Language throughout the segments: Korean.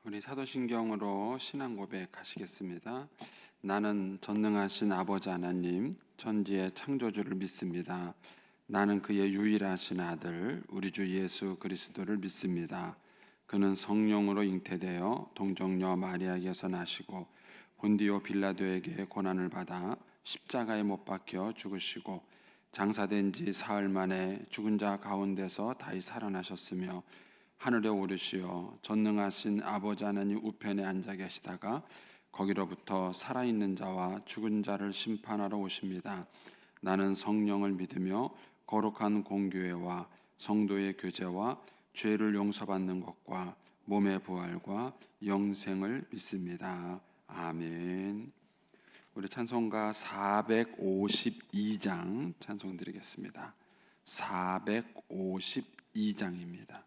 우리 사도신경으로 신앙 고백하시겠습니다. 나는 전능하신 아버지 하나님 천지의 창조주를 믿습니다. 나는 그의 유일하신 아들 우리 주 예수 그리스도를 믿습니다. 그는 성령으로 잉태되어 동정녀 마리아에게서 나시고 본디오 빌라도에게 고난을 받아 십자가에 못 박혀 죽으시고 장사된 지 사흘 만에 죽은 자 가운데서 다시 살아나셨으며 하늘에 오르시어 전능하신 아버지 하나님 우편에 앉아 계시다가 거기로부터 살아있는 자와 죽은 자를 심판하러 오십니다. 나는 성령을 믿으며 거룩한 공교회와 성도의 교제와 죄를 용서받는 것과 몸의 부활과 영생을 믿습니다. 아멘. 우리 찬송가 452장 찬송 드리겠습니다. 452장입니다.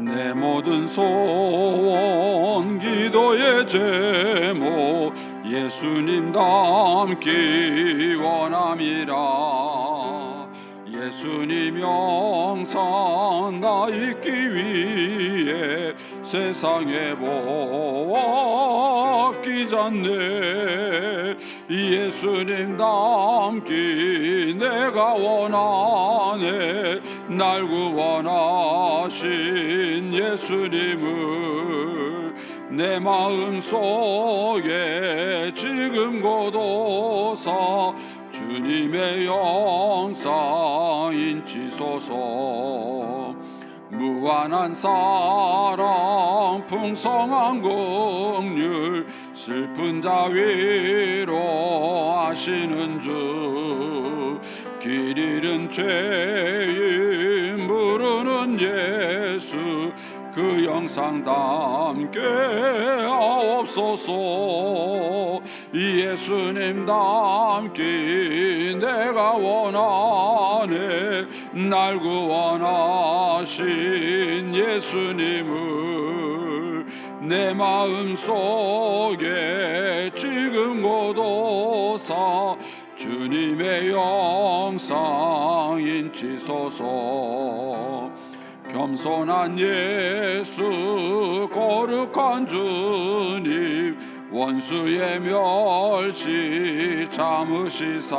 내 모든 소원 기도의 제목 예수님 닮기 원함이라. 예수님 영상 나 있기 위해 세상에 보았기잖네. 예수님 닮기 내가 원하네. 날 구원하신 예수님을 내 마음속에 지금 고도사 주님의 영상 인치소서. 무한한 사랑 풍성한 긍휼 슬픈 자 위로하시는 주. 길 잃은 죄인 부르는 예수 그 영상 담게 하옵소서. 예수님 닮기 내가 원하네. 날 구원하신 예수님을 내 마음속에 지금 고도사 주님의 영상 인치소서. 겸손한 예수 거룩한 주님 원수의 멸시 참으시사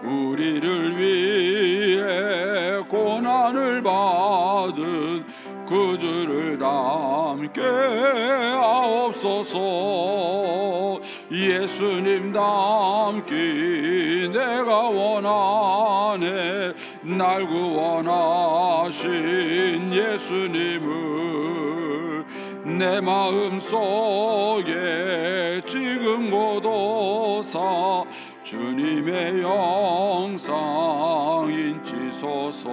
우리를 위해 고난을 받은 그 주를 닮게 하옵소서. 예수님 닮기 내가 원하네. 날 구원하신 예수님을 내 마음속에 지금 고도사 주님의 영상 인치소서.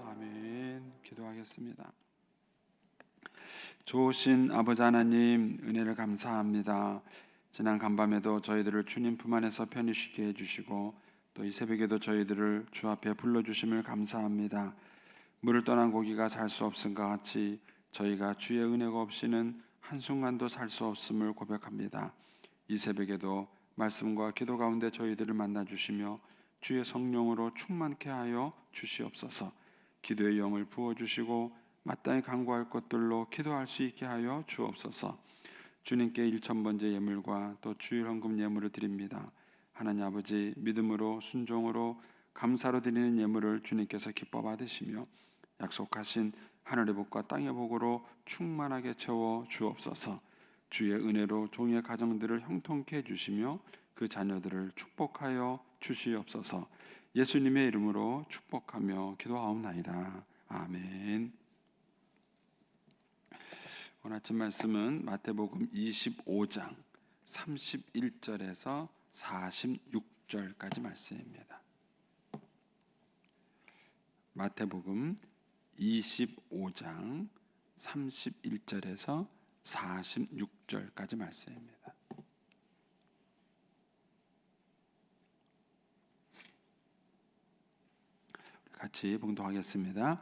아멘. 기도하겠습니다. 좋으신 아버지 하나님 은혜를 감사합니다. 지난 간밤에도 저희들을 주님 품 안에서 편히 쉬게 해주시고 또 이 새벽에도 저희들을 주 앞에 불러주심을 감사합니다. 물을 떠난 고기가 살 수 없음과 같이 저희가 주의 은혜가 없이는 한순간도 살 수 없음을 고백합니다. 이 새벽에도 말씀과 기도 가운데 저희들을 만나주시며 주의 성령으로 충만케 하여 주시옵소서. 기도의 영을 부어주시고 마땅히 간구할 것들로 기도할 수 있게 하여 주옵소서. 주님께 1000번째 예물과 또 주일 헌금 예물을 드립니다. 하나님 아버지, 믿음으로 순종으로 감사로 드리는 예물을 주님께서 기뻐 받으시며 약속하신 하늘의 복과 땅의 복으로 충만하게 채워 주옵소서. 주의 은혜로 종의 가정들을 형통케 해주시며 그 자녀들을 축복하여 주시옵소서. 예수님의 이름으로 축복하며 기도하옵나이다. 아멘. 오늘 아침 말씀은 마태복음 25장 31절에서 46절까지 말씀입니다. 마태복음 25장 31절에서 46절까지 말씀입니다. 같이 봉독하겠습니다.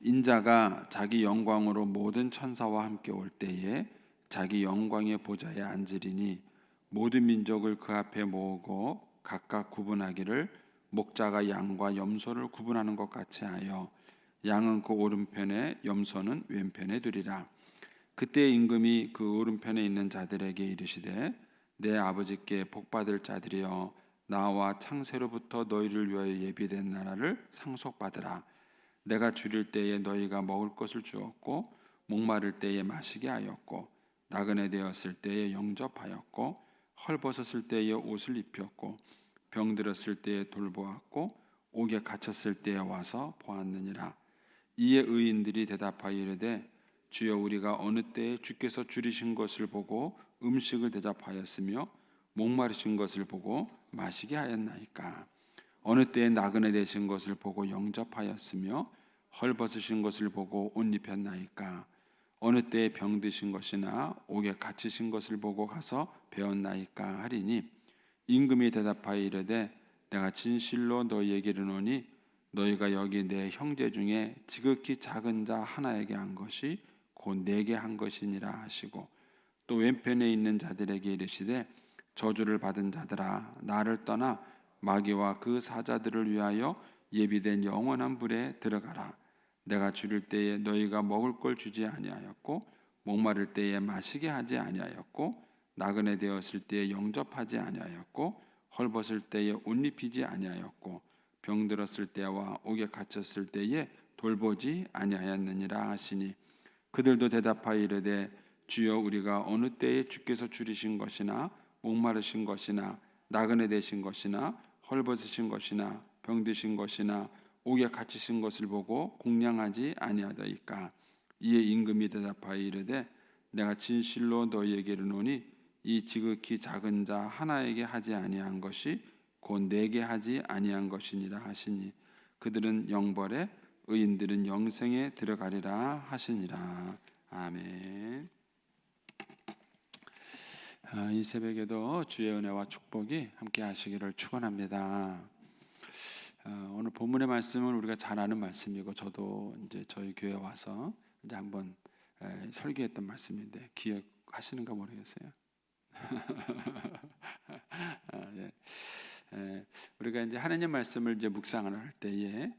인자가 자기 영광으로 모든 천사와 함께 올 때에 자기 영광의 보좌에 앉으리니 모든 민족을 그 앞에 모으고 각각 구분하기를 목자가 양과 염소를 구분하는 것 같이 하여 양은 그 오른편에 염소는 왼편에 두리라. 그때 임금이 그 오른편에 있는 자들에게 이르시되 내 아버지께 복받을 자들이여 나와 창세로부터 너희를 위하여 예비된 나라를 상속받으라. 내가 줄일 때에 너희가 먹을 것을 주었고 목마를 때에 마시게 하였고 나그네 되었을 때에 영접하였고 헐벗었을 때에 옷을 입혔고 병들었을 때에 돌보았고 옥에 갇혔을 때에 와서 보았느니라. 이에 의인들이 대답하여 이르되 주여 우리가 어느 때에 주께서 줄이신 것을 보고 음식을 대접하였으며 목마르신 것을 보고 마시게 하였나이까. 어느 때에 나그네 되신 것을 보고 영접하였으며 헐벗으신 것을 보고 옷 입혔나이까. 어느 때에 병드신 것이나 옥에 갇히신 것을 보고 가서 배웠나이까 하리니 임금이 대답하여 이르되 내가 진실로 너희에게 이르노니 너희가 여기 내 형제 중에 지극히 작은 자 하나에게 한 것이 곧 내게 한 것이니라 하시고 또 왼편에 있는 자들에게 이르시되 저주를 받은 자들아 나를 떠나 마귀와 그 사자들을 위하여 예비된 영원한 불에 들어가라. 내가 줄일 때에 너희가 먹을 걸 주지 아니하였고 목마를 때에 마시게 하지 아니하였고 나그네 되었을 때에 영접하지 아니하였고 헐벗을 때에 옷 입히지 아니하였고 병들었을 때와 옥에 갇혔을 때에 돌보지 아니하였느니라 하시니 그들도 대답하여 이르되 주여 우리가 어느 때에 주께서 줄이신 것이나 목마르신 것이나 나그네 되신 것이나 헐벗으신 것이나 병드신 것이나 옥에 갇히신 것을 보고 공량하지 아니하더이까. 이에 임금이 대답하여 이르되 내가 진실로 너희에게 이르노니 이 지극히 작은 자 하나에게 하지 아니한 것이 곧 내게 하지 아니한 것이니라 하시니 그들은 영벌에 의인들은 영생에 들어가리라 하시니라. 아멘. 이 새벽에도 주의 은혜와 축복이 함께 하시기를 축원합니다. 오늘 본문의 말씀은 우리가 잘 아는 말씀이고 저도 이제 저희 교회 와서 이제 한번 설교했던 말씀인데 기억하시는가 모르겠어요. 우리가 이제 하나님 말씀을 이제 묵상을 할 때에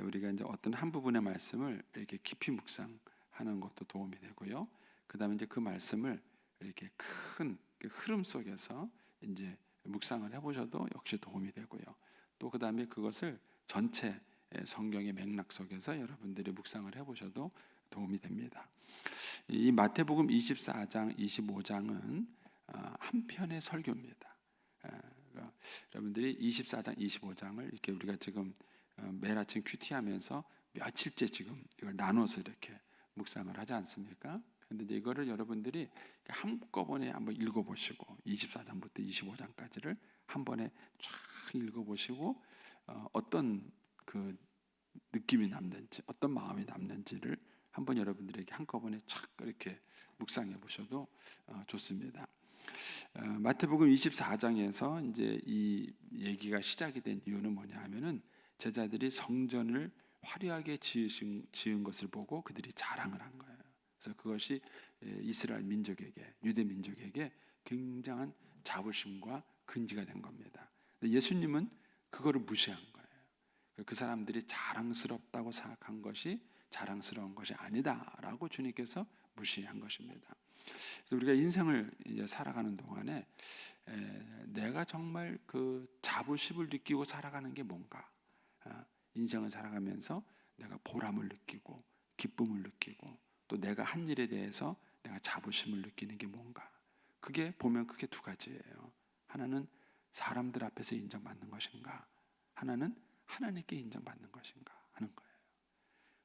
우리가 이제 어떤 한 부분의 말씀을 이렇게 깊이 묵상하는 것도 도움이 되고요. 그다음에 이제 그 말씀을 이렇게 큰 흐름 속에서 이제 묵상을 해보셔도 역시 도움이 되고요. 또 그다음에 그것을 전체 성경의 맥락 속에서 여러분들이 묵상을 해보셔도 도움이 됩니다. 이 마태복음 24장, 25장은 한 편의 설교입니다. 그러니까 여러분들이 24장, 25장을 이렇게 우리가 지금 매일 아침 큐티하면서 며칠째 지금 이걸 나눠서 이렇게 묵상을 하지 않습니까? 근데 이제 이거를 여러분들이 한꺼번에 한번 읽어보시고 24장부터 25장까지를 한 번에 쫙 읽어보시고 어떤 그 느낌이 남는지 어떤 마음이 남는지를 한번 여러분들에게 한꺼번에 쫙 이렇게 묵상해 보셔도 좋습니다. 마태복음 24장에서 이제 이 얘기가 시작이 된 이유는 뭐냐 하면은 제자들이 성전을 화려하게 지은 것을 보고 그들이 자랑을 한 거예요. 그래서 그것이 이스라엘 민족에게 유대 민족에게 굉장한 자부심과 근지가 된 겁니다. 예수님은 그거를 무시한 거예요. 그 사람들이 자랑스럽다고 생각한 것이 자랑스러운 것이 아니다라고 주님께서 무시한 것입니다. 그래서 우리가 인생을 이제 살아가는 동안에 내가 정말 그 자부심을 느끼고 살아가는 게 뭔가, 인생을 살아가면서 내가 보람을 느끼고 기쁨을 느끼고 또 내가 한 일에 대해서 내가 자부심을 느끼는 게 뭔가, 그게 보면 그게 두 가지예요. 하나는 사람들 앞에서 인정받는 것인가, 하나는 하나님께 인정받는 것인가 하는 거예요.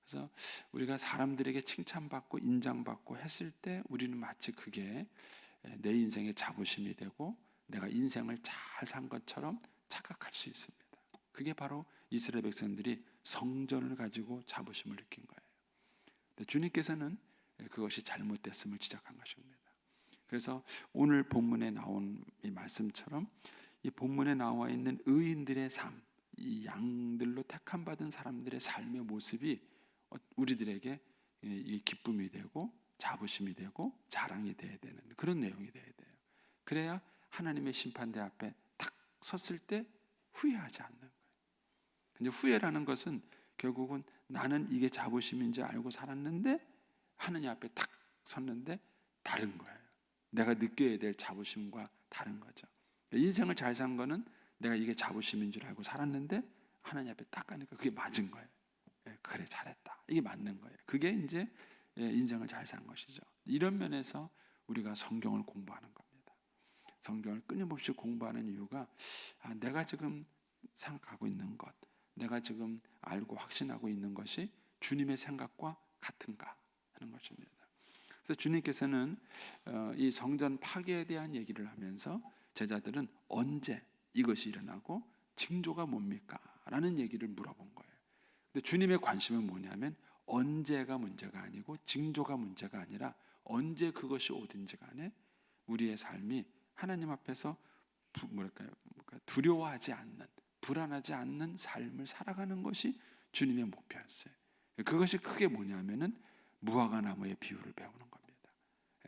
그래서 우리가 사람들에게 칭찬받고 인정받고 했을 때 우리는 마치 그게 내 인생의 자부심이 되고 내가 인생을 잘 산 것처럼 착각할 수 있습니다. 그게 바로 이스라엘 백성들이 성전을 가지고 자부심을 느낀 거예요. 근데 주님께서는 그것이 잘못됐음을 지적한 것입니다. 그래서 오늘 본문에 나온 이 말씀처럼 이 본문에 나와 있는 의인들의 삶, 이 양들로 택함 받은 사람들의 삶의 모습이 우리들에게 이 기쁨이 되고 자부심이 되고 자랑이 돼야 되는 그런 내용이 돼야 돼요. 그래야 하나님의 심판대 앞에 탁 섰을 때 후회하지 않는 거예요. 근데 후회라는 것은 결국은 나는 이게 자부심인지 알고 살았는데 하느님 앞에 탁 섰는데 다른 거예요. 내가 느껴야 될 자부심과 다른 거죠. 인생을 잘 산 거는 내가 이게 자부심인 줄 알고 살았는데 하나님 앞에 딱 가니까 그게 맞은 거예요. 그래, 잘했다. 이게 맞는 거예요. 그게 이제 인생을 잘 산 것이죠. 이런 면에서 우리가 성경을 공부하는 겁니다. 성경을 끊임없이 공부하는 이유가 내가 지금 생각하고 있는 것, 내가 지금 알고 확신하고 있는 것이 주님의 생각과 같은가 하는 것입니다. 그래서 주님께서는 이 성전 파괴에 대한 얘기를 하면서 제자들은 언제 이것이 일어나고 징조가 뭡니까? 라는 얘기를 물어본 거예요. 근데 주님의 관심은 뭐냐면 언제가 문제가 아니고 징조가 문제가 아니라 언제 그것이 오든지 간에 우리의 삶이 하나님 앞에서 두려워하지 않는, 불안하지 않는 삶을 살아가는 것이 주님의 목표였어요. 그것이 크게 뭐냐면은 무화과 나무의 비유를 배우는 겁니다.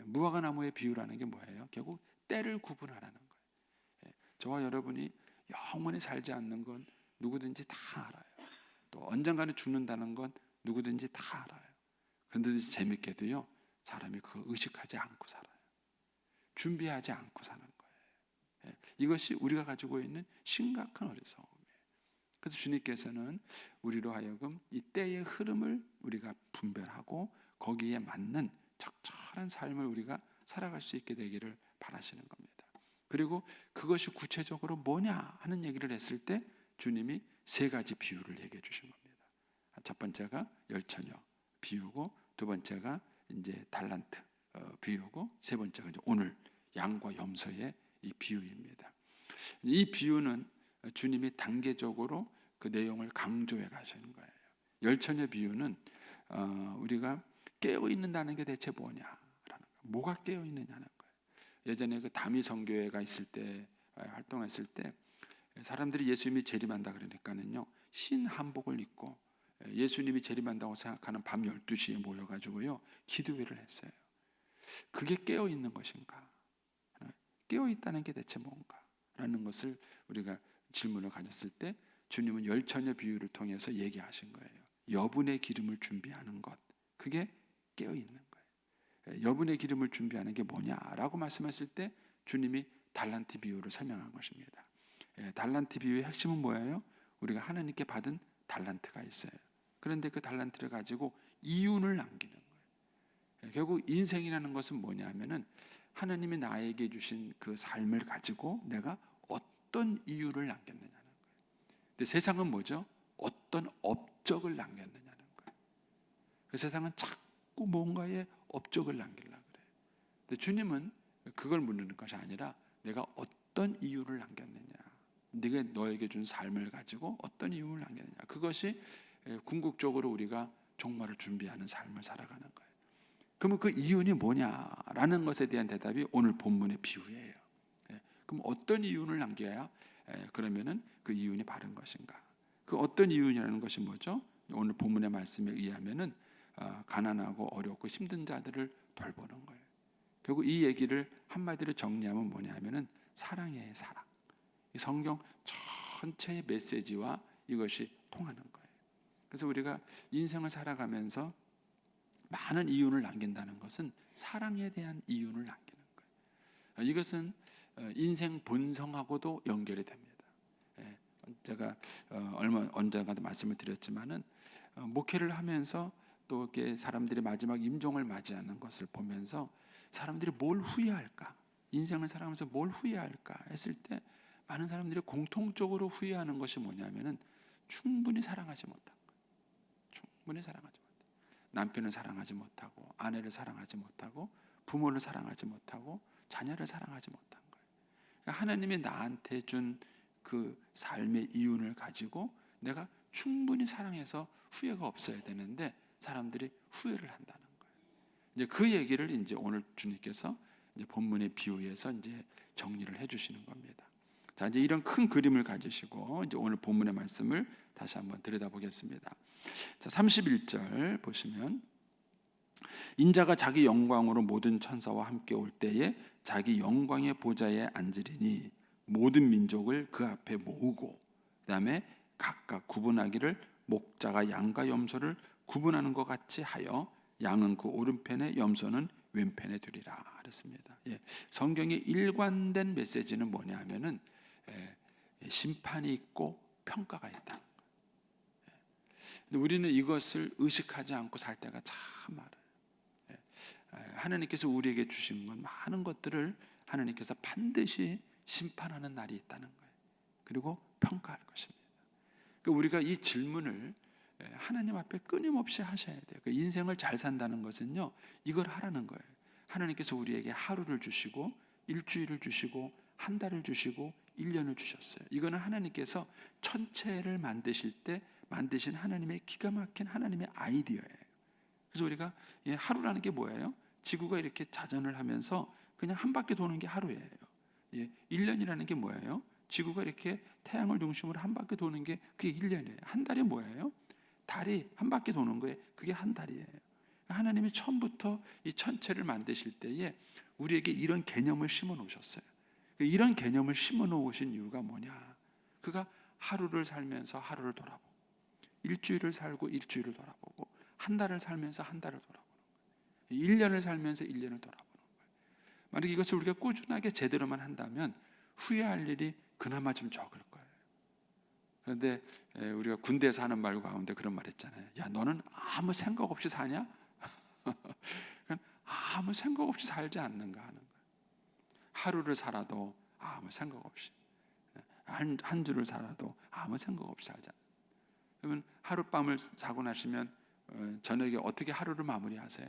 무화과 나무의 비유라는 게 뭐예요? 결국 때를 구분하라는 거예요. 저와 여러분이 영원히 살지 않는 건 누구든지 다 알아요. 또 언젠가는 죽는다는 건 누구든지 다 알아요. 그런데 재밌게도요, 사람이 그거 의식하지 않고 살아요. 준비하지 않고 사는 거예요. 이것이 우리가 가지고 있는 심각한 어리석음이에요. 그래서 주님께서는 우리로 하여금 이 때의 흐름을 우리가 분별하고 거기에 맞는 적절한 삶을 우리가 살아갈 수 있게 되기를 바라시는 겁니다. 그리고 그것이 구체적으로 뭐냐 하는 얘기를 했을 때 주님이 세 가지 비유를 얘기해 주신 겁니다. 첫 번째가 열처녀 비유고, 두 번째가 이제 달란트 비유고, 세 번째가 이제 오늘 양과 염소의 이 비유입니다. 이 비유는 주님이 단계적으로 그 내용을 강조해 가시는 거예요. 열처녀 비유는 우리가 깨어 있는다는 게 대체 뭐냐라는 거예요. 뭐가 깨어 있느냐는 거예요. 예전에 그 다미 선교회가 있을 때, 활동했을 때 사람들이 예수님이 재림한다 그러니까는요, 흰 한복을 입고 예수님이 재림한다고 생각하는 밤 12시에 모여가지고요 기도회를 했어요. 그게 깨어 있는 것인가? 깨어 있다는 게 대체 뭔가? 라는 것을 우리가 질문을 가졌을 때 주님은 열처녀 비유를 통해서 얘기하신 거예요. 여분의 기름을 준비하는 것, 그게 깨어 있는 거예요. 여분의 기름을 준비하는 게 뭐냐라고 말씀하실 때 주님이 달란트 비유를 설명한 것입니다. 달란트 비유의 핵심은 뭐예요? 우리가 하나님께 받은 달란트가 있어요. 그런데 그 달란트를 가지고 이윤을 남기는 거예요. 결국 인생이라는 것은 뭐냐면은 하나님이 나에게 주신 그 삶을 가지고 내가 어떤 이유를 남겼느냐는 거예요. 근데 세상은 뭐죠? 어떤 업적을 남겼느냐는 거예요. 그 세상은 자꾸 뭔가의 업적을 남기려고 그래요. 근데 주님은 그걸 묻는 것이 아니라 내가 어떤 이유를 남겼느냐, 네가 너에게 준 삶을 가지고 어떤 이유를 남겼느냐, 그것이 궁극적으로 우리가 종말을 준비하는 삶을 살아가는 거예요. 그러면 그 이윤이 뭐냐라는 것에 대한 대답이 오늘 본문의 비유예요. 그럼 어떤 이윤을 남겨야 그러면은 그 이윤이 바른 것인가? 그 어떤 이윤이라는 것이 뭐죠? 오늘 본문의 말씀에 의하면은 가난하고 어렵고 힘든 자들을 돌보는 거예요. 결국 이 얘기를 한마디로 정리하면 뭐냐면은 사랑이에요, 사랑. 이 성경 전체의 메시지와 이것이 통하는 거예요. 그래서 우리가 인생을 살아가면서 많은 이윤을 남긴다는 것은 사랑에 대한 이윤을 남기는 거예요. 이것은 인생 본성하고도 연결이 됩니다. 제가 언젠가도 말씀을 드렸지만은 목회를 하면서 또 이렇게 사람들이 마지막 임종을 맞이하는 것을 보면서 사람들이 뭘 후회할까, 인생을 살아가면서 뭘 후회할까 했을 때 많은 사람들이 공통적으로 후회하는 것이 뭐냐면은 충분히 사랑하지 못한 것, 충분히 사랑하지 못한, 남편을 사랑하지 못하고 아내를 사랑하지 못하고 부모를 사랑하지 못하고 자녀를 사랑하지 못한 거예요. 그러니까 하나님이 나한테 준 그 삶의 이윤을 가지고 내가 충분히 사랑해서 후회가 없어야 되는데 사람들이 후회를 한다는 거예요. 이제 그 얘기를 이제 오늘 주님께서 이제 본문의 비유에서 이제 정리를 해주시는 겁니다. 자, 이제 이런 큰 그림을 가지시고 이제 오늘 본문의 말씀을 다시 한번 들여다보겠습니다. 자, 31절 보시면 인자가 자기 영광으로 모든 천사와 함께 올 때에 자기 영광의 보좌에 앉으리니 모든 민족을 그 앞에 모으고, 그다음에 각각 구분하기를 목자가 양과 염소를 구분하는 것 같이 하여 양은 그 오른편에 염소는 왼편에 두리라 그랬습니다. 성경의 일관된 메시지는 뭐냐 하면은 심판이 있고 평가가 있다. 근데 우리는 이것을 의식하지 않고 살 때가 참 많아요. 하나님께서 우리에게 주신 건 많은 것들을 하나님께서 반드시 심판하는 날이 있다는 거예요. 그리고 평가할 것입니다. 그러니까 우리가 이 질문을 하나님 앞에 끊임없이 하셔야 돼요. 그 인생을 잘 산다는 것은요, 이걸 하라는 거예요. 하나님께서 우리에게 하루를 주시고 일주일을 주시고 한 달을 주시고 1년을 주셨어요. 이거는 하나님께서 천체를 만드실 때 만드신 하나님의 기가 막힌 하나님의 아이디어예요. 그래서 우리가 하루라는 게 뭐예요? 지구가 이렇게 자전을 하면서 그냥 한 바퀴 도는 게 하루예요. 1년이라는 게 뭐예요? 지구가 이렇게 태양을 중심으로 한 바퀴 도는 게 그게 1년이에요. 한 달이 뭐예요? 달이 한 바퀴 도는 거예요. 그게 한 달이에요. 하나님이 처음부터 이 천체를 만드실 때에 우리에게 이런 개념을 심어 놓으셨어요. 이런 개념을 심어 놓으신 이유가 뭐냐? 그가 하루를 살면서 하루를 돌아보고, 일주일을 살고 일주일을 돌아보고, 한 달을 살면서 한 달을 돌아보는 거예요. 1년을 살면서 1년을 돌아보는 거예요. 만약 이것을 우리가 꾸준하게 제대로만 한다면 후회할 일이 그나마 좀 적을 거예요. 그런데 우리가 군대에서 하는 말 가운데 그런 말 했잖아요. 야, 너는 아무 생각 없이 사냐? 아무 생각 없이 살지 않는가 하는 거예요. 하루를 살아도 아무 생각 없이, 한 주를 살아도 아무 생각 없이 살지 않는. 그러면 하룻밤을 자고 나시면 저녁에 어떻게 하루를 마무리하세요?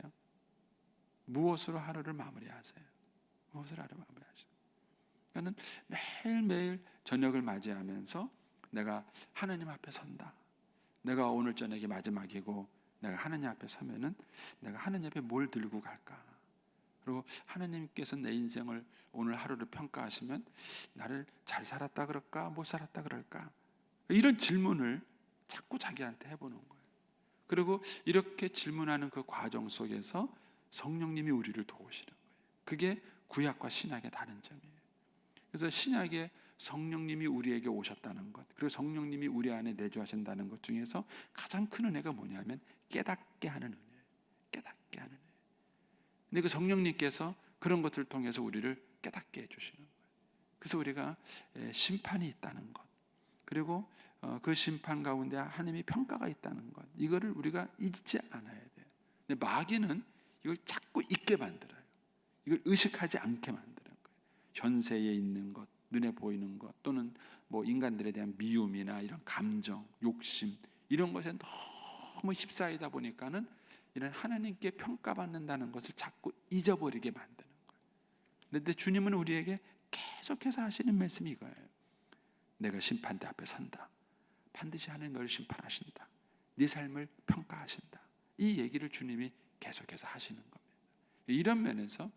무엇으로 하루를 마무리하세요? 무엇으로 하루를 마무리하세요? 저는 매일매일 저녁을 맞이하면서 내가 하나님 앞에 선다. 내가 오늘 저녁이 마지막이고 내가 하나님 앞에 서면은 내가 하나님 앞에 뭘 들고 갈까? 그리고 하나님께서 내 인생을 오늘 하루를 평가하시면 나를 잘 살았다 그럴까? 못 살았다 그럴까? 이런 질문을 자꾸 자기한테 해보는 거예요. 그리고 이렇게 질문하는 그 과정 속에서 성령님이 우리를 도우시는 거예요. 그게 구약과 신약의 다른 점이에요. 그래서 신약에 성령님이 우리에게 오셨다는 것, 그리고 성령님이 우리 안에 내주하신다는 것 중에서 가장 큰 은혜가 뭐냐면 깨닫게 하는 은혜예요. 깨닫게 하는 은혜. 근데 그 성령님께서 그런 것들을 통해서 우리를 깨닫게 해주시는 거예요. 그래서 우리가 심판이 있다는 것, 그리고 그 심판 가운데 하나님의 평가가 있다는 것, 이거를 우리가 잊지 않아야 돼요. 근데 마귀는 이걸 자꾸 잊게 만들어요. 이걸 의식하지 않게 만드는 거예요. 현세에 있는 것, 눈에 보이는 것, 또는 뭐 인간들에 대한 미움이나 이런 감정, 욕심, 이런 것에 너무 휩싸이다 보니까는 이런 하나님께 평가받는다는 것을 자꾸 잊어버리게 만드는 거예요. 그런데 주님은 우리에게 계속해서 하시는 말씀이 이거예요. 내가 심판대 앞에 선다. 반드시 하나님 너를 심판하신다. 네 삶을 평가하신다. 이 얘기를 주님이 계속해서 하시는 겁니다. 이런 면에서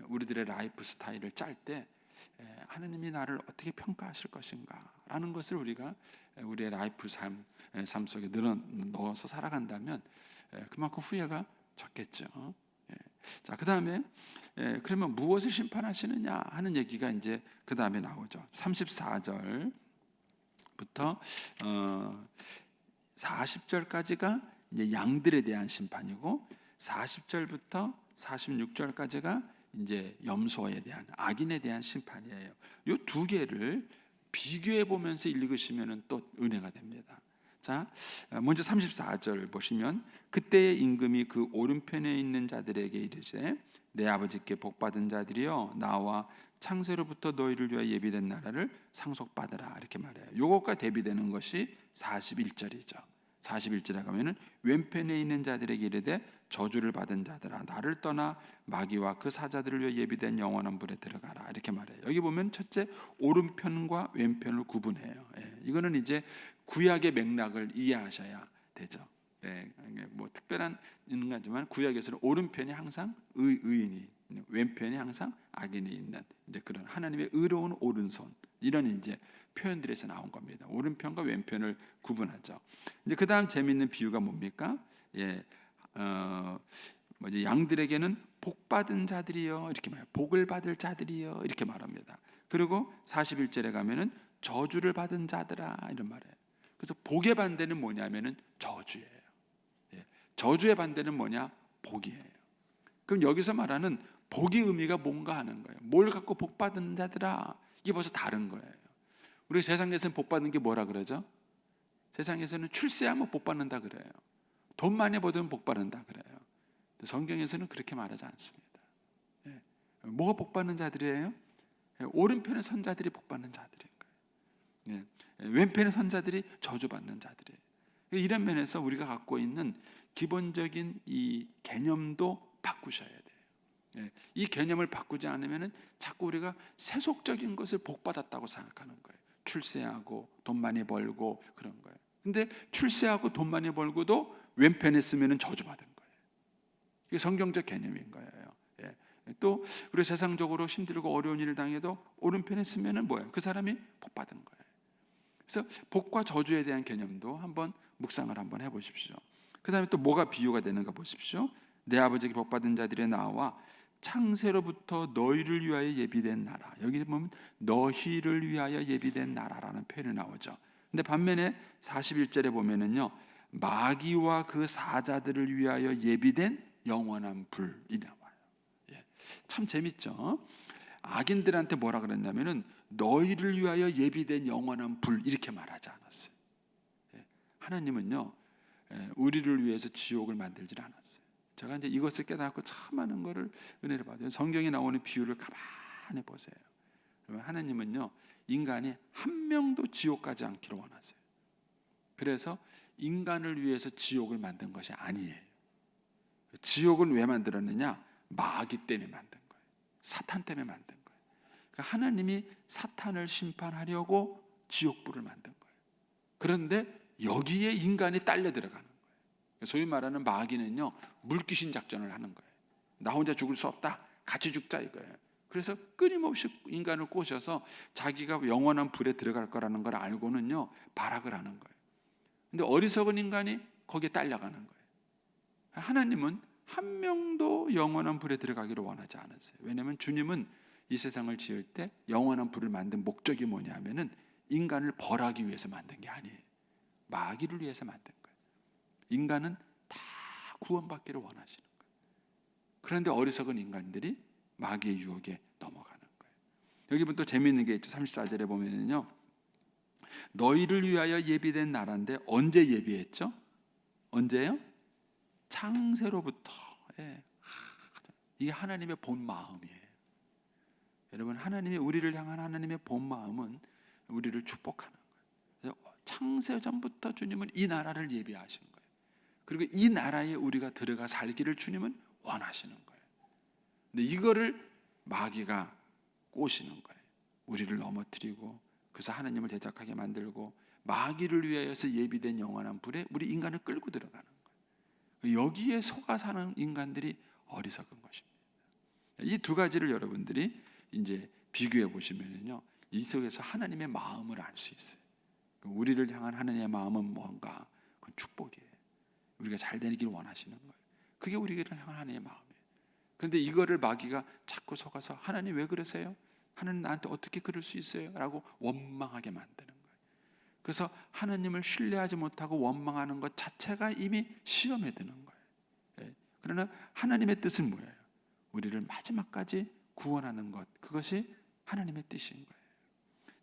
우리들의 라이프 스타일을 짤 때 하나님이 나를 어떻게 평가하실 것인가 라는 것을 우리가 우리의 라이프 삶 속에 넣어서 살아간다면 그만큼 후회가 적겠죠. 자, 그 다음에 그러면 무엇을 심판하시느냐 하는 얘기가 이제 그 다음에 나오죠. 34절부터 40절까지가 이제 양들에 대한 심판이고, 40절부터 46절까지가 이제 염소에 대한, 악인에 대한 심판이에요. 이 두 개를 비교해 보면서 읽으시면 또 은혜가 됩니다. 자, 먼저 34절 보시면, 그때의 임금이 그 오른편에 있는 자들에게 이르시되 내 아버지께 복받은 자들이여 나와 창세로부터 너희를 위하여 예비된 나라를 상속받으라, 이렇게 말해요. 요것과 대비되는 것이 41절이죠. 41절에 가면은 왼편에 있는 자들에게 이르되 저주를 받은 자들아 나를 떠나 마귀와 그 사자들을 위해 예비된 영원한 불에 들어가라, 이렇게 말해요. 여기 보면 첫째 오른편과 왼편을 구분해요. 이거는 이제 구약의 맥락을 이해하셔야 되죠. 뭐 특별한 있는 거지만 구약에서는 오른편이 항상 의인이, 왼편이 항상 악인이 있는 이제 그런 하나님의 의로운 오른손, 이런 이제 표현들에서 나온 겁니다. 오른편과 왼편을 구분하죠. 이제 그 다음 재미있는 비유가 뭡니까? 뭐지 양들에게는 복 받은 자들이요 이렇게 말해요. 복을 받을 자들이요 이렇게 말합니다. 그리고 41절에 가면은 저주를 받은 자들아 이런 말이에요. 그래서 복의 반대는 뭐냐면은 저주예요. 예. 저주의 반대는 뭐냐? 복이에요. 그럼 여기서 말하는 복의 의미가 뭔가 하는 거예요. 뭘 갖고 복 받은 자들아 이게 벌써 다른 거예요. 우리 세상에서는 복 받는 게 뭐라 그러죠? 세상에서는 출세하면 복 받는다 그래요. 돈 많이 벌면 복 받는다 그래요. 성경에서는 그렇게 말하지 않습니다. 예. 뭐가 복 받는 자들이에요? 예. 오른편의 선자들이 복 받는 자들인 거예요. 예. 왼편의 선자들이 저주받는 자들이에요. 이런 면에서 우리가 갖고 있는 기본적인 이 개념도 바꾸셔야 돼요. 예. 이 개념을 바꾸지 않으면 자꾸 우리가 세속적인 것을 복 받았다고 생각하는 거예요. 출세하고 돈 많이 벌고 그런 거예요. 근데 출세하고 돈 많이 벌고도 왼편에 쓰면 저주받은 거예요. 이게 성경적 개념인 거예요. 예. 또 우리 세상적으로 힘들고 어려운 일을 당해도 오른편에 쓰면 뭐예요? 그 사람이 복 받은 거예요. 그래서 복과 저주에 대한 개념도 한번 묵상을 한번 해보십시오. 그 다음에 또 뭐가 비유가 되는가 보십시오. 내 아버지에게 복 받은 자들의 나와 창세로부터 너희를 위하여 예비된 나라. 여기 보면 너희를 위하여 예비된 나라라는 표현이 나오죠. 근데 반면에 41절에 보면은요, 마귀와 그 사자들을 위하여 예비된 영원한 불이 나와요. 예. 참 재밌죠. 악인들한테 뭐라 그랬냐면은 너희를 위하여 예비된 영원한 불 이렇게 말하지 않았어요. 예. 하나님은요, 우리를 위해서 지옥을 만들질 않았어요. 제가 이제 이것을 깨닫고 참 많은 거를 은혜를 받아요. 성경에 나오는 비유를 가만히 보세요. 하나님은요, 인간이 한 명도 지옥 가지 않기를 원하세요. 그래서 인간을 위해서 지옥을 만든 것이 아니에요. 지옥은 왜 만들었느냐? 마귀 때문에 만든 거예요. 사탄 때문에 만든 거예요. 그러니까 하나님이 사탄을 심판하려고 지옥불을 만든 거예요. 그런데 여기에 인간이 딸려 들어가는 거예요. 소위 말하는 마귀는요, 물귀신 작전을 하는 거예요. 나 혼자 죽을 수 없다, 같이 죽자 이거예요. 그래서 끊임없이 인간을 꼬셔서 자기가 영원한 불에 들어갈 거라는 걸 알고는요, 발악을 하는 거예요. 근데 어리석은 인간이 거기에 딸려가는 거예요. 하나님은 한 명도 영원한 불에 들어가기를 원하지 않았어요. 왜냐하면 주님은 이 세상을 지을 때 영원한 불을 만든 목적이 뭐냐면은 인간을 벌하기 위해서 만든 게 아니에요. 마귀를 위해서 만든 거예요. 인간은 다 구원받기를 원하시는 거예요. 그런데 어리석은 인간들이 마귀의 유혹에 넘어가는 거예요. 여기 보면 또 재미있는 게 있죠. 34절에 보면은요, 너희를 위하여 예비된 나라인데 언제 예비했죠? 언제요? 창세로부터. 예. 이게 하나님의 본 마음이에요. 여러분, 하나님이 우리를 향한 하나님의 본 마음은 우리를 축복하는 거예요. 창세전부터 주님은 이 나라를 예비하신 거예요. 그리고 이 나라에 우리가 들어가 살기를 주님은 원하시는 거예요. 근데 이거를 마귀가 꼬시는 거예요. 우리를 넘어뜨리고 그래서 하나님을 대적하게 만들고 마귀를 위하여서 예비된 영원한 불에 우리 인간을 끌고 들어가는 거예요. 여기에 속아 사는 인간들이 어리석은 것입니다. 이 두 가지를 여러분들이 이제 비교해 보시면요, 이 속에서 하나님의 마음을 알 수 있어요. 우리를 향한 하나님의 마음은 뭔가? 그건 축복이에요. 우리가 잘 되기를 원하시는 거예요. 그게 우리를 향한 하나님의 마음이에요. 그런데 이거를 마귀가 자꾸 속아서 하나님 왜 그러세요? 하나님 나한테 어떻게 그럴 수 있어요? 라고 원망하게 만드는 거예요. 그래서 하나님을 신뢰하지 못하고 원망하는 것 자체가 이미 시험에 드는 거예요. 예. 그러나 하나님의 뜻은 뭐예요? 우리를 마지막까지 구원하는 것, 그것이 하나님의 뜻인 거예요.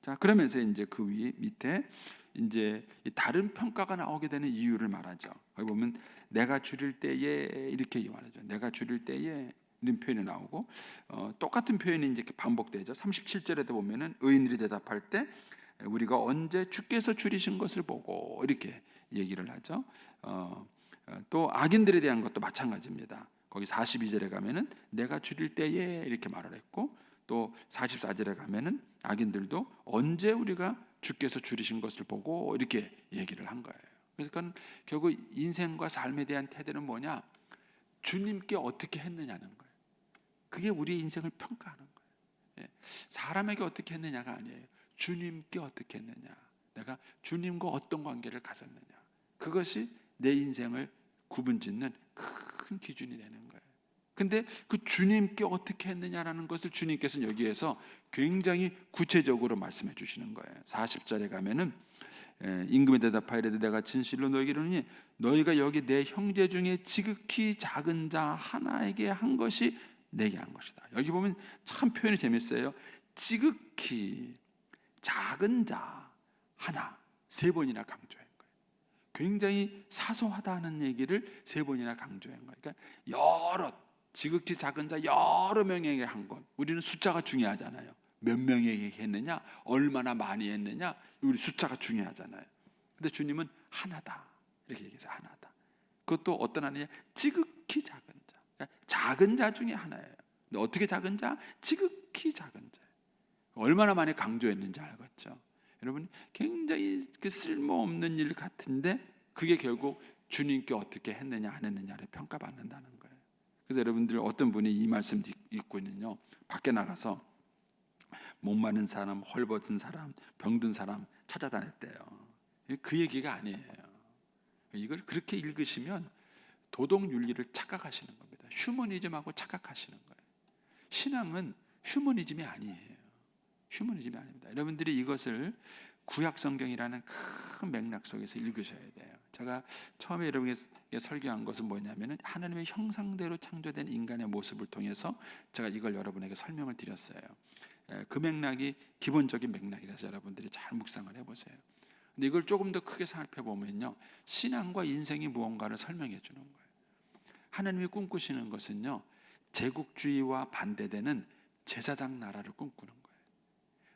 자, 그러면서 이제 그 위에 밑에 이제 다른 평가가 나오게 되는 이유를 말하죠. 거기 보면 내가 줄일 때에 이렇게 말하죠. 내가 줄일 때에 이런 표현이 나오고 똑같은 표현이 이제 반복되죠. 37절에도 보면은 의인들이 대답할 때 우리가 언제 주께서 줄이신 것을 보고 이렇게 얘기를 하죠. 또 악인들에 대한 것도 마찬가지입니다. 거기 42절에 가면은 내가 줄일 때에 이렇게 말을 했고 또 44절에 가면은 악인들도 언제 우리가 주께서 줄이신 것을 보고 이렇게 얘기를 한 거예요. 그러니까 결국 인생과 삶에 대한 태도는 뭐냐? 주님께 어떻게 했느냐는 거예요. 그게 우리의 인생을 평가하는 거예요. 사람에게 어떻게 했느냐가 아니에요. 주님께 어떻게 했느냐. 내가 주님과 어떤 관계를 가졌느냐. 그것이 내 인생을 구분짓는 큰 큰 기준이 되는 거예요. 근데 그 주님께 어떻게 했느냐라는 것을 주님께서는 여기에서 굉장히 구체적으로 말씀해 주시는 거예요. 40절에 가면은 임금이 대답하여 이르되 내가 진실로 너에게 이르노니 너희가 여기 내 형제 중에 지극히 작은 자 하나에게 한 것이 내게 한 것이다. 여기 보면 참 표현이 재밌어요. 지극히 작은 자 하나, 세 번이나 강조한 거예요. 굉장히 사소하다는 얘기를 세 번이나 강조한 거예요. 그러니까 여러 지극히 작은 자 여러 명에게 한 것. 우리는 숫자가 중요하잖아요. 몇 명에게 했느냐, 얼마나 많이 했느냐, 우리 숫자가 중요하잖아요. 근데 주님은 하나다 이렇게 얘기해서 하나다. 그것도 어떤 하나냐, 지극히 작은 자. 그러니까 작은 자 중에 하나예요. 근데 어떻게 작은 자? 지극히 작은 자. 얼마나 많이 강조했는지 알겠죠? 여러분, 굉장히 그 쓸모없는 일 같은데 그게 결국 주님께 어떻게 했느냐 안 했느냐를 평가받는다는 거예요. 그래서 여러분들 어떤 분이 이 말씀 읽고 있는요, 밖에 나가서 목마른 사람, 헐벗은 사람, 병든 사람 찾아다녔대요. 그 얘기가 아니에요. 이걸 그렇게 읽으시면 도덕윤리를 착각하시는 겁니다. 휴머니즘하고 착각하시는 거예요. 신앙은 휴머니즘이 아니에요. 휴머니즘이 아닙니다. 여러분들이 이것을 구약성경이라는 큰 맥락 속에서 읽으셔야 돼요. 제가 처음에 여러분에게 설교한 것은 뭐냐면 하나님의 형상대로 창조된 인간의 모습을 통해서 제가 이걸 여러분에게 설명을 드렸어요. 그 맥락이 기본적인 맥락이라서 여러분들이 잘 묵상을 해보세요. 근데 이걸 조금 더 크게 살펴보면요, 신앙과 인생이 무언가를 설명해 주는 거예요. 하나님이 꿈꾸시는 것은요, 제국주의와 반대되는 제사장 나라를 꿈꾸는 거예요.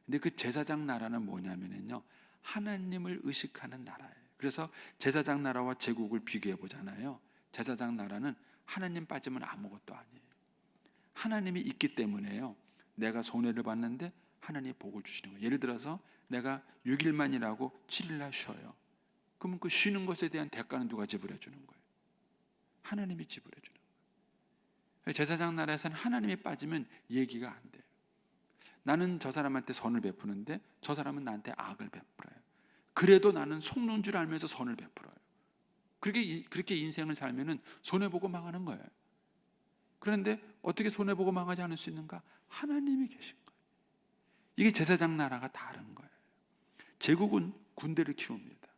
근데 그 제사장 나라는 뭐냐면요, 하나님을 의식하는 나라예요. 그래서 제사장 나라와 제국을 비교해 보잖아요. 제사장 나라는 하나님 빠지면 아무것도 아니에요. 하나님이 있기 때문에요, 내가 손해를 봤는데 하나님이 복을 주시는 거예요. 예를 들어서 내가 6일만 일하고 7일날 쉬어요. 그러면 그 쉬는 것에 대한 대가는 누가 지불해 주는 거예요? 하나님이 지불해 주는 거예요. 제사장 나라에서는 하나님이 빠지면 얘기가 안 돼요. 나는 저 사람한테 선을 베푸는데 저 사람은 나한테 악을 베풀어요. 그래도 나는 속는 줄 알면서 선을 베풀어요. 그렇게 인생을 살면은 손해보고 망하는 거예요. 그런데 어떻게 손해보고 망하지 않을 수 있는가? 하나님이 계신 거예요. 이게 제사장 나라가 다른 거예요. 제국은 군대를 키웁니다.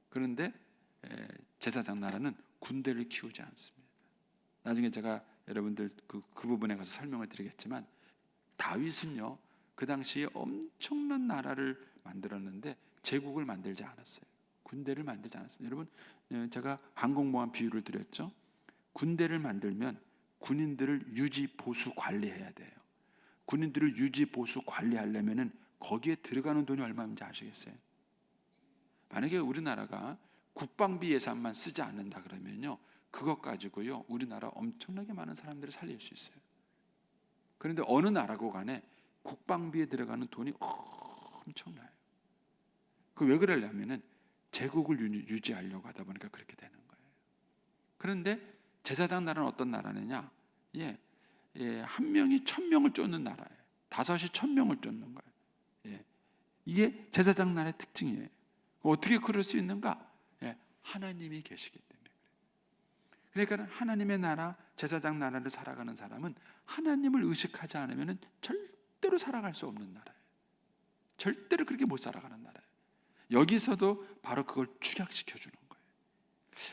그런데 제사장 나라는 군대를 키우지 않습니다. 나중에 제가 여러분들 그 부분에 가서 설명을 드리겠지만, 다윗은요, 그 당시에 엄청난 나라를 만들었는데 제국을 만들지 않았어요. 군대를 만들지 않았어요. 여러분, 제가 항공모함 비유를 드렸죠. 군대를 만들면 군인들을 유지 보수 관리해야 돼요. 군인들을 유지 보수 관리하려면은 거기에 들어가는 돈이 얼마인지 아시겠어요? 만약에 우리나라가 국방비 예산만 쓰지 않는다 그러면요, 그것 가지고요 우리나라 엄청나게 많은 사람들을 살릴 수 있어요. 그런데 어느 나라고 간에 국방비에 들어가는 돈이 엄청나요. 그 왜 그러냐면은 제국을 유지하려고 하다 보니까 그렇게 되는 거예요. 그런데 제사장 나라는 어떤 나라느냐? 한 명이 1000명을 쫓는 나라예요. 5이 1000명을 쫓는 거예요. 이게 제사장 나라의 특징이에요. 어떻게 그럴 수 있는가? 하나님이 계시기 때문에 그래요. 그러니까 하나님의 나라, 제사장 나라를 살아가는 사람은 하나님을 의식하지 않으면 절대로 살아갈 수 없는 나라예요. 절대로 그렇게 못 살아가는 나라예요. 여기서도 바로 그걸 축약시켜 주는 거예요.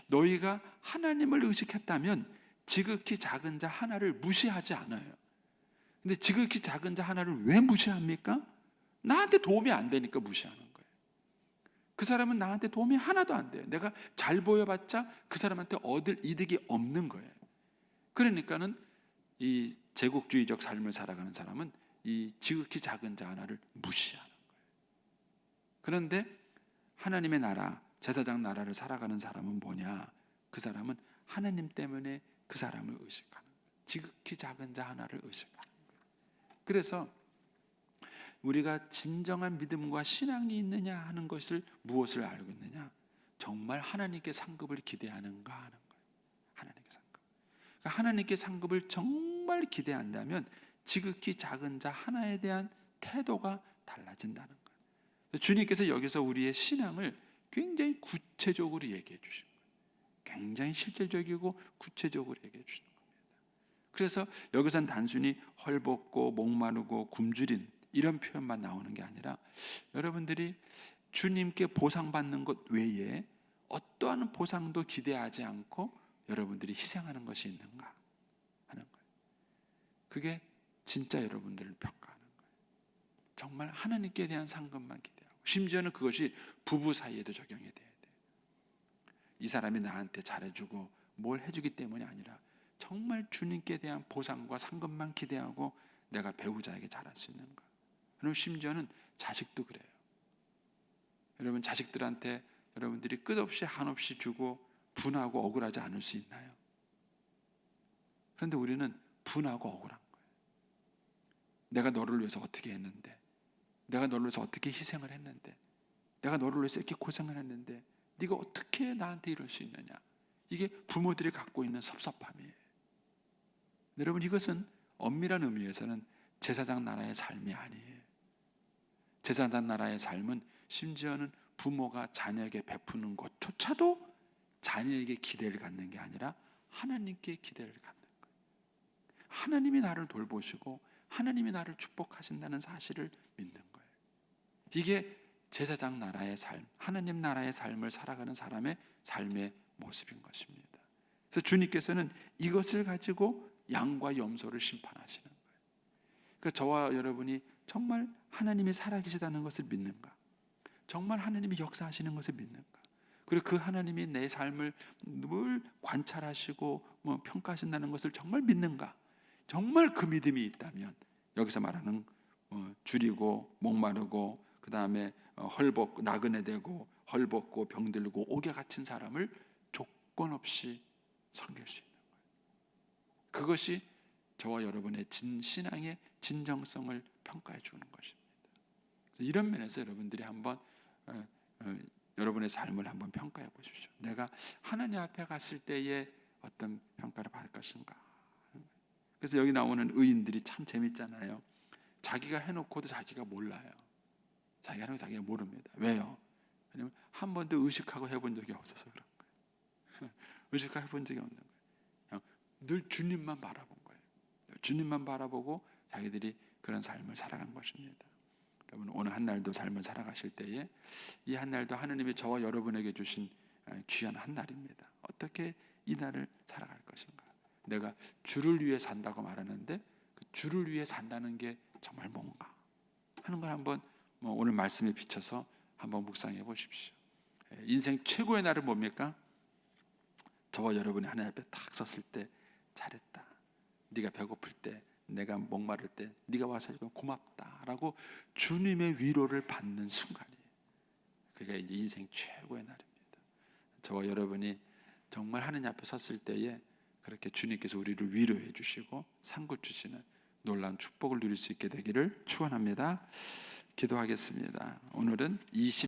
너희가 하나님을 의식했다면 지극히 작은 자 하나를 무시하지 않아요. 근데 지극히 작은 자 하나를 왜 무시합니까? 나한테 도움이 안 되니까 무시하는 거예요. 그 사람은 나한테 도움이 하나도 안 돼요. 내가 잘 보여봤자 그 사람한테 얻을 이득이 없는 거예요. 그러니까는 이 제국주의적 삶을 살아가는 사람은 이 지극히 작은 자 하나를 무시하는 거예요. 그런데 하나님의 나라, 제사장 나라를 살아가는 사람은 뭐냐? 그 사람은 하나님 때문에 그 사람을 의식하는 거예요. 지극히 작은 자 하나를 의식하는 거예요. 그래서 우리가 진정한 믿음과 신앙이 있느냐 하는 것을 무엇을 알고 있느냐? 정말 하나님께 상급을 기대하는가 하는 거예요. 하나님께 상급. 그러니까 하나님께 상급을 정말 기대한다면 지극히 작은 자 하나에 대한 태도가 달라진다는 거예요. 주님께서 여기서 우리의 신앙을 굉장히 구체적으로 얘기해 주신 거예요. 굉장히 실질적이고 구체적으로 얘기해 주시는 겁니다. 그래서 여기서는 단순히 헐벗고 목마르고 굶주린 이런 표현만 나오는 게 아니라 여러분들이 주님께 보상받는 것 외에 어떠한 보상도 기대하지 않고 여러분들이 희생하는 것이 있는가 하는 거예요. 그게 진짜 여러분들을 평가하는 거예요. 정말 하나님께 대한 상급만 기대하고, 심지어는 그것이 부부 사이에도 적용이 돼야 돼요. 이 사람이 나한테 잘해주고 뭘 해주기 때문이 아니라 정말 주님께 대한 보상과 상급만 기대하고 내가 배우자에게 잘할 수 있는가. 그리고 심지어는 자식도 그래요. 여러분, 자식들한테 여러분들이 끝없이 한없이 주고 분하고 억울하지 않을 수 있나요? 그런데 우리는 분하고 억울한 거예요. 내가 너를 위해서 어떻게 했는데, 내가 너를 위해서 어떻게 희생을 했는데, 내가 너를 위해서 이렇게 고생을 했는데 네가 어떻게 나한테 이럴 수 있느냐. 이게 부모들이 갖고 있는 섭섭함이에요. 여러분, 이것은 엄밀한 의미에서는 제사장 나라의 삶이 아니에요. 제사장 나라의 삶은 심지어는 부모가 자녀에게 베푸는 것조차도 자녀에게 기대를 갖는 게 아니라 하나님께 기대를 갖는 거예요. 하나님이 나를 돌보시고 하나님이 나를 축복하신다는 사실을 믿는 거예요. 이게 제사장 나라의 삶, 하나님 나라의 삶을 살아가는 사람의 삶의 모습인 것입니다. 그래서 주님께서는 이것을 가지고 양과 염소를 심판하시는 거예요. 그러니까 저와 여러분이 정말 하나님이 살아계시다는 것을 믿는가? 정말 하나님이 역사하시는 것을 믿는가? 그리고 그 하나님이 내 삶을 늘 관찰하시고 평가하신다는 것을 정말 믿는가? 정말 그 믿음이 있다면 여기서 말하는 줄이고 목마르고 그 다음에 헐벗고 나그네 되고 헐벗고 병들고 옥에 갇힌 사람을 조건 없이 섬길 수 있는 거예요. 그것이 저와 여러분의 신앙의 진정성을 평가해 주는 것입니다. 이런 면에서 여러분들이 한번 여러분의 삶을 한번 평가해 보십시오. 내가 하나님 앞에 갔을 때에 어떤 평가를 받을 것인가. 그래서 여기 나오는 의인들이 참 재밌잖아요. 자기가 해놓고도 자기가 몰라요. 자기가 해놓고 자기가 모릅니다. 왜요? 왜냐면 한 번도 의식하고 해본 적이 없어서 그런 거예요. 의식하고 해본 적이 없는 거예요. 그냥 늘 주님만 바라본 거예요. 주님만 바라보고 자기들이 그런 삶을 살아간 것입니다. 여러분, 오늘 한 날도 삶을 살아가실 때에 이 한 날도 하나님이 저와 여러분에게 주신 귀한 한 날입니다. 어떻게 이 날을 살아갈 것인가? 내가 주를 위해 산다고 말하는데 그 주를 위해 산다는 게 정말 뭔가 하는 걸 한번 오늘 말씀에 비춰서 한번 묵상해 보십시오. 인생 최고의 날은 뭡니까? 저와 여러분이 하나님 앞에 딱 섰을 때 잘했다. 네가 배고플 때, 내가 목마를 때 네가 와서 고맙다라고 주님의 위로를 받는 순간이에요. 그게 이제 인생 최고의 날입니다. 저와 여러분이 정말 하나님 앞에 섰을 때에 그렇게 주님께서 우리를 위로해 주시고 상급 주시는 놀라운 축복을 누릴 수 있게 되기를 축원합니다. 기도하겠습니다. 오늘은